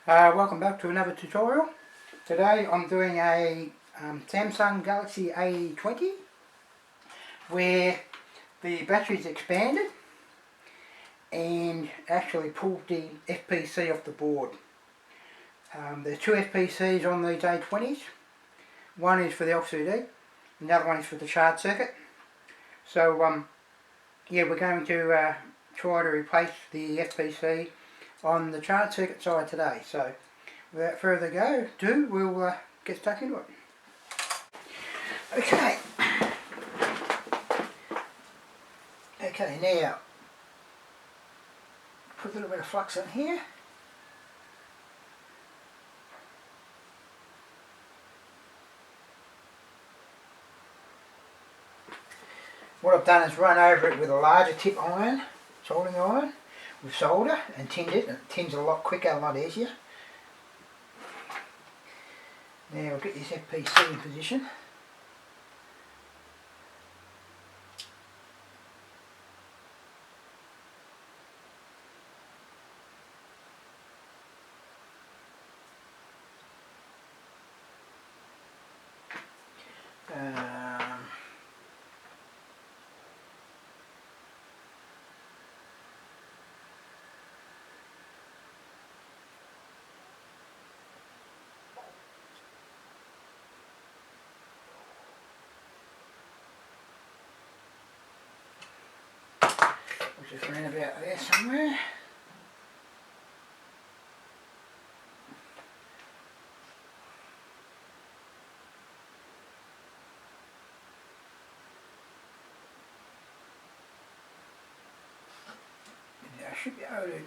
Welcome back to another tutorial. Today I'm doing a Samsung Galaxy A20 where the battery's expanded and actually pulled the FPC off the board. There's two FPCs on these A20s. One is for the LCD and the other one is for the charge circuit. So yeah, we're going to try to replace the FPC on the charge circuit side today. So without further ado, we'll get stuck into it. Okay, now put a little bit of flux in here. What I've done is run over it with a larger tip iron, soldering iron, with solder and tinned it, and it tins a lot quicker, a lot easier. Now we'll get this FPC in position. Just around about there somewhere. Yeah, I should be able to get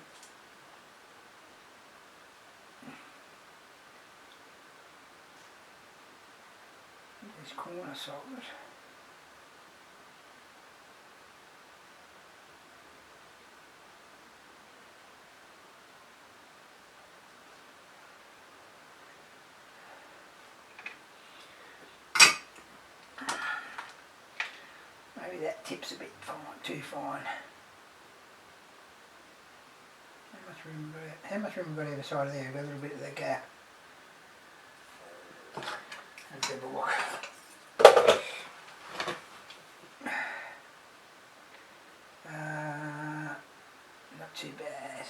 this corner soldered. Maybe that tip's a bit fine, too fine. How much room have we got either side of there? We've got a little bit of that gap. Let's have a look. Not too bad.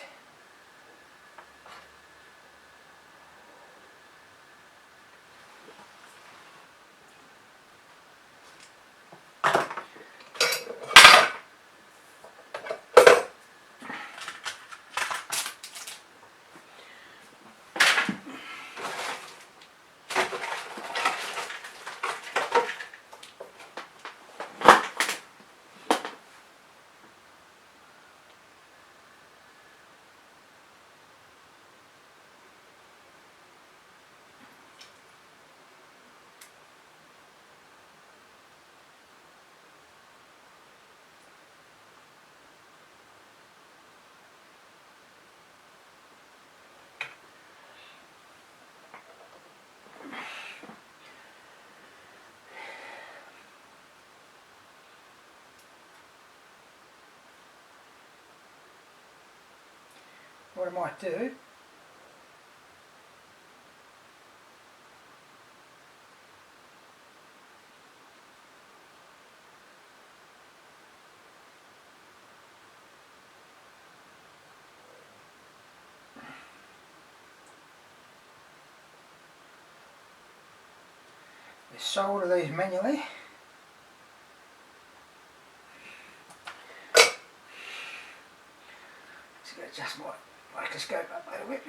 What I might do is solder these manually. Just going to adjust my microscope up a little bit.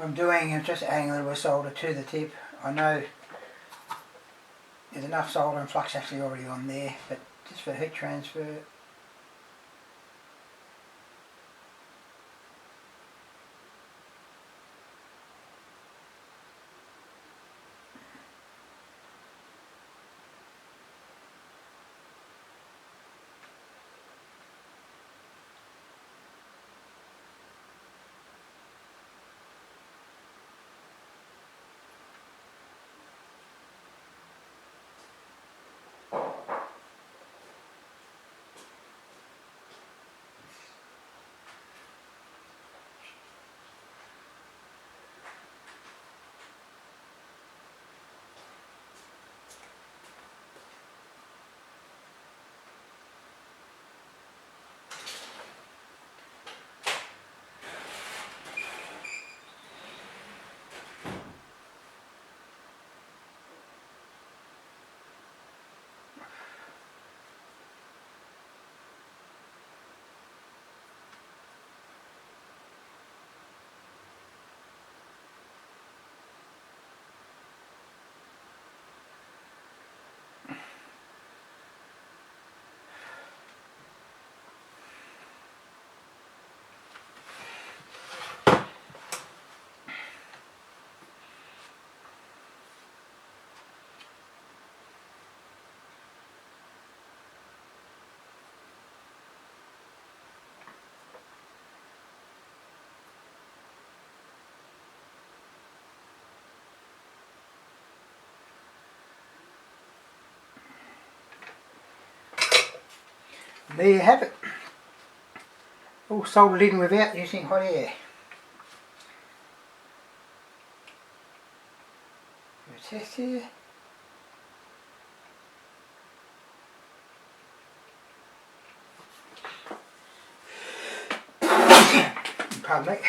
What I'm doing is just adding a little bit of solder to the tip. I know there's enough solder and flux actually already on there, but just for heat transfer. And there you have it. All soldered in without using hot air. Do a test here. Pardon me.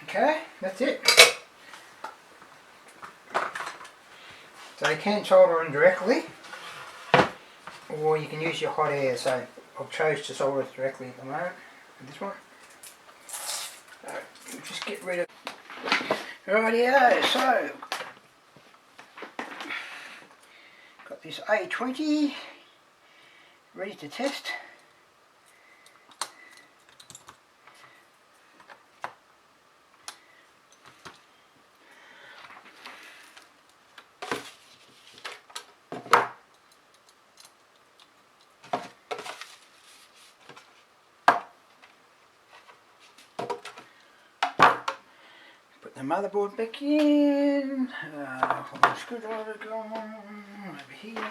Okay, that's it. So you can solder them directly, or you can use your hot air. So I've chose to solder it directly at the moment with this one. So we'll just get rid of. Rightio, so got this A20 ready to test. Put the motherboard back in. The screwdriver gone over here.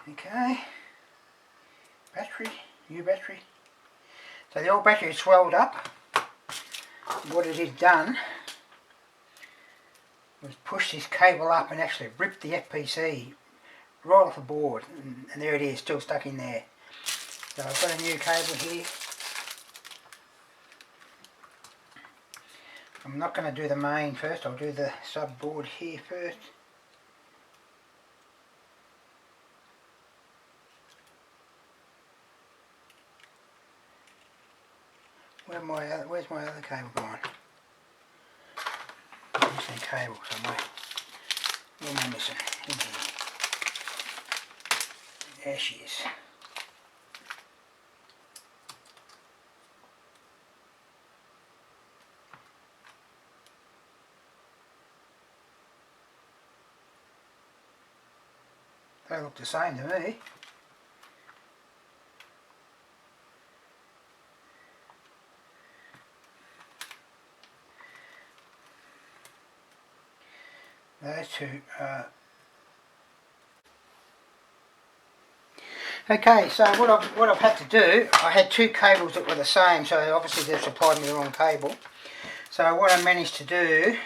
Okay. Battery, new battery. So the old battery is swelled up. What it has done was push this cable up and actually ripped the FPC right off the board, and there it is, still stuck in there. So I've got a new cable here. I'm not going to do the main first, I'll do the sub board here first. Where's my other cable gone? I'm missing a cable somewhere. What am I missing? In here. There she is. They look the same to me. those two. Okay, so what I've had to do, I had two cables that were the same, so obviously they've supplied me the wrong cable. So what I managed to do,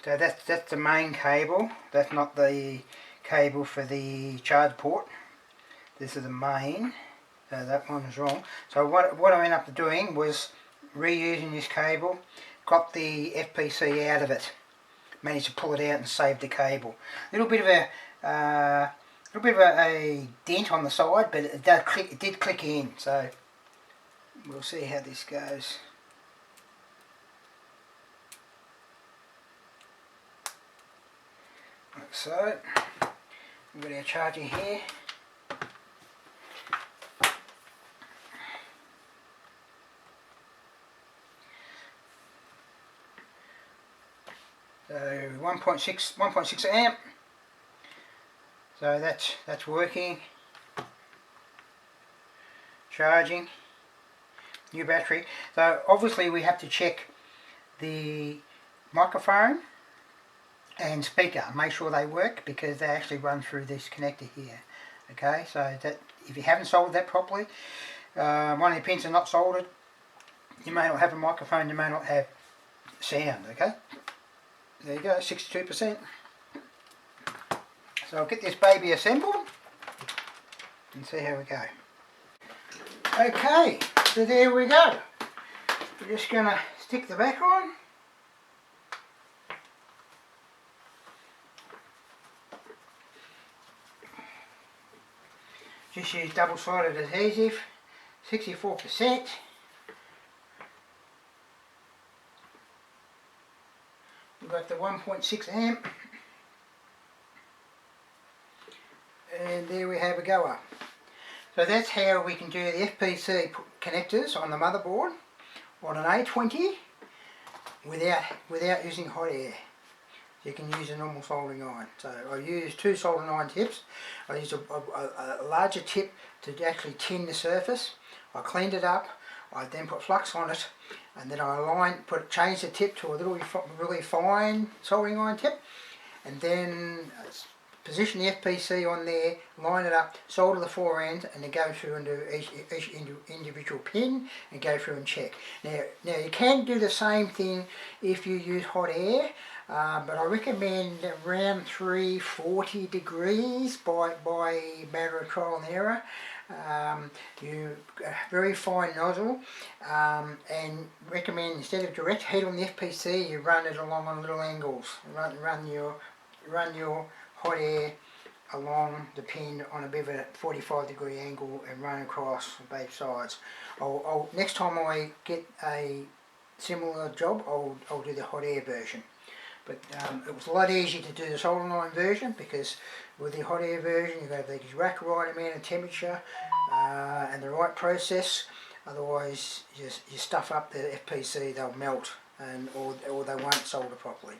so that's the main cable, that's not the cable for the charge port. This is the main, so that one is wrong. So what I ended up doing was reusing this cable, got the FPC out of it, managed to pull it out and save the cable. A little bit of a dent on the side, but it did click in, so we'll see how this goes. Like so. We've got our charger here. So 1.6 amp. So that's working. Charging. New battery. So obviously we have to check the microphone and speaker, make sure they work, because they actually run through this connector here. Okay, so that if you haven't soldered that properly, one of the pins are not soldered, you may not have a microphone, you may not have sound. Okay, there you go, 62%. So I'll get this baby assembled and see how we go. Okay, so there we go. We're just going to stick the back on. Just use double-sided adhesive, 64%. We've got the 1.6 amp. And there we have a goer. So that's how we can do the FPC connectors on the motherboard on an A20 without using hot air. You can use a normal soldering iron. So I used two soldering iron tips. I used a larger tip to actually tin the surface. I cleaned it up. I then put flux on it, and then I changed the tip to a really fine soldering iron tip, and then position the FPC on there, line it up, solder the four ends, and then go through into each individual pin and go through and check. Now you can do the same thing if you use hot air, but I recommend around 340 degrees by matter of trial and error. Very fine nozzle, and recommend instead of direct heat on the FPC, you run it along on little angles. Run your hot air along the pin on a bit of a 45-degree angle and run across both sides. Next time I get a similar job, I'll do the hot air version. But it was a lot easier to do the soldering iron version, because with the hot air version you've got the exact right amount of temperature and the right process. Otherwise you stuff up the FPC, they'll melt or they won't solder properly.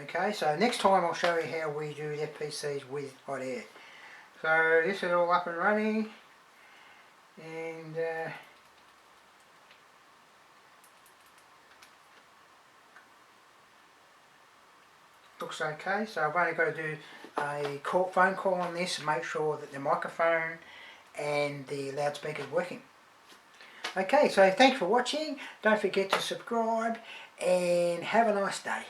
Okay, so next time I'll show you how we do the FPCs with hot air. So this is all up and running, and looks okay. So I've only got to do a phone call on this and make sure that the microphone and the loudspeaker is working. Okay, so thanks for watching. Don't forget to subscribe and have a nice day.